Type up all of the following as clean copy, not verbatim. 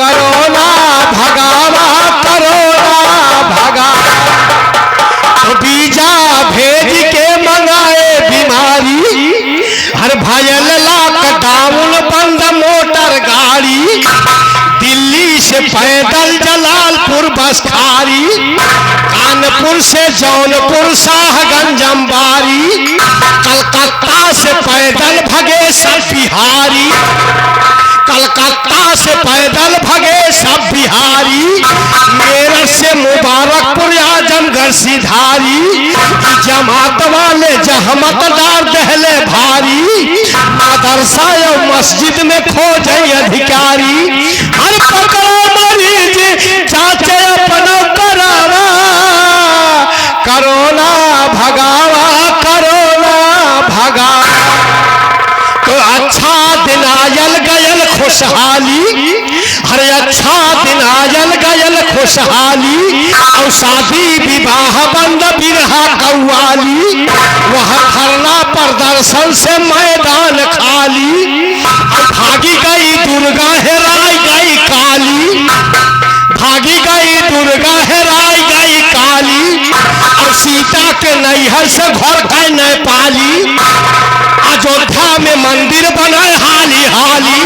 Corona भगावा corona भगावा। तो बीजा भेज के मंगाए बीमारी, हर भयल लॉकडाउन बंद मोटर गाड़ी, दिल्ली से पैदल जलालपुर बस खारी, कानपुर से जौनपुर शाहगंज अंबारी, कलकत्ता से पैदल भगे सब बिहारी, कलकत्ता से पैदल भगे सब बिहारी, मेरठ से मुबारकपुर आजमगढ़ सिधारी, जमात वाले जहमत डार दहले भारी, मदरसा और मस्जिद में खोजे अधिकारी, हर पकड़ो मरीज चाचे अपना करावा, करोना भगावा करोना भगावा। तो अच्छा दिन आयल गयल खुशहाली, हर अच्छा दिन आयल गयल खुशहाली, और शादी विवाह बंद बिरहा कव्वाली, वह धरना प्रदर्शन से मैदान खाली, भागी गई दुर्गा हेराई गई काली, भागी गई दुर्गा हेराई गई काली, और सीता के नैहर से घर गए नेपाली, अयोध्या में मंदिर बनाए हाली हाली,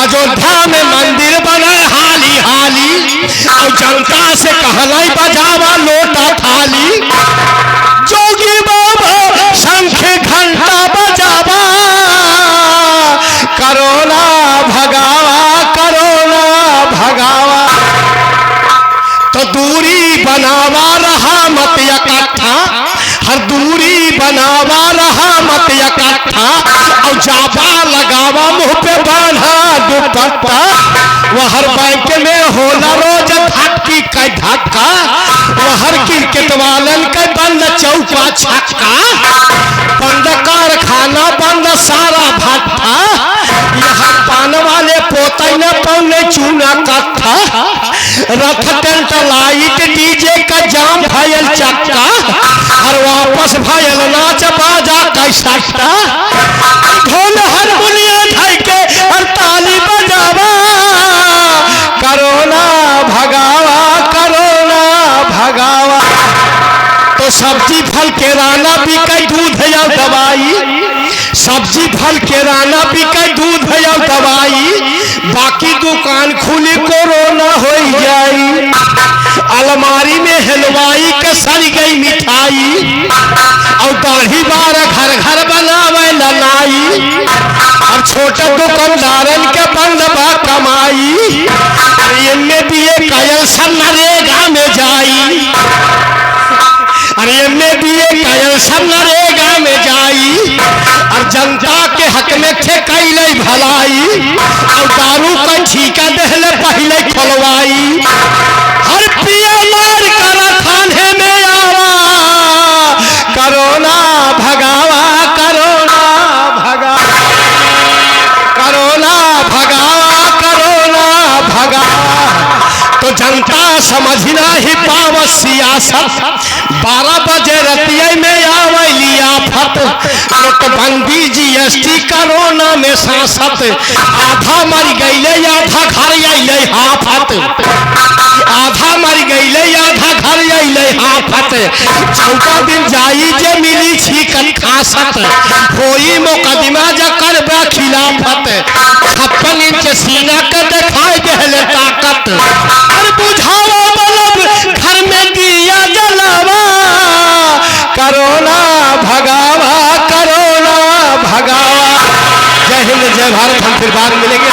अयोध्या में मंदिर बनाए हाली हाली, और जनता से कहलाई बजावा लोटा थाली, जोगी बाबा शंख घंटा बजावा, करोना भगावा करोना भगावा। तो दूरी बनावा रहा मत इकट्ठा, हर दूरी बनावा रहा मत इकट्ठा, और जाबा लगावा मुंह पे बांधा दुपट्टा, वहर बैंक में होला रोज धक्की का धक्का, वहर क्रिकेट वालन के बंद चौका छक्का, बंद कारखाना बंद सारा भट्ठा, यहाँ पान वाले पोते न पौने चूना कट्ठा, रथ टेंट लाइट डीजे का जाम भयल चक्का, हर वापस भयल नाच बाजा कैसा, ढोल हारमोनिया ढाई के हर ताली बजावा, करोना भगावा करोना भगावा। तो सब्जी फल किराना बिके दूध या दवाई, सब्जी फल किराना बिके दूध या दवाई, बाकी दुकान खुली कोरोना हो जाई, अलमारी में हलवाई के सड़ गई मिठाई, और दाढ़ी बार घर घर बनावे ललाई, और छोटे दुकानदारन के बंद बा कमाई, में भी एक कयल सब नरेगा में जाई, अरे में भी एक कयल सब नरेगा में जाई, और जनता के हक में थे कैले भलाई, और दारू का ठीका दहले पहले खोलवाई, हर पिया मार कर खाने में आवा, करोना भगावा करोना भगावा, करोना भगावा करोना भगावा। तो जनता समझना ही पाव सियासत, 12 बजे रतिया में आवली आफत, नोटबंदी जीएसटी कोरोना में सांसत, आधा मर गईले आधा घर अइले हाफत, आधा मर गईले आधा घर अइले हाफत, 14 दिन जाई जे मिली छिकन खासत, होई मुकदमा जकर बा खिलाफत, 56 इंच सीना के दिखाई देहले ताकत, और बुझावा बलब घर में दिया जलावा, करोना भगावा करोना भगावा। जय हिंद जय भारत, हम फिर बाद मिलेंगे।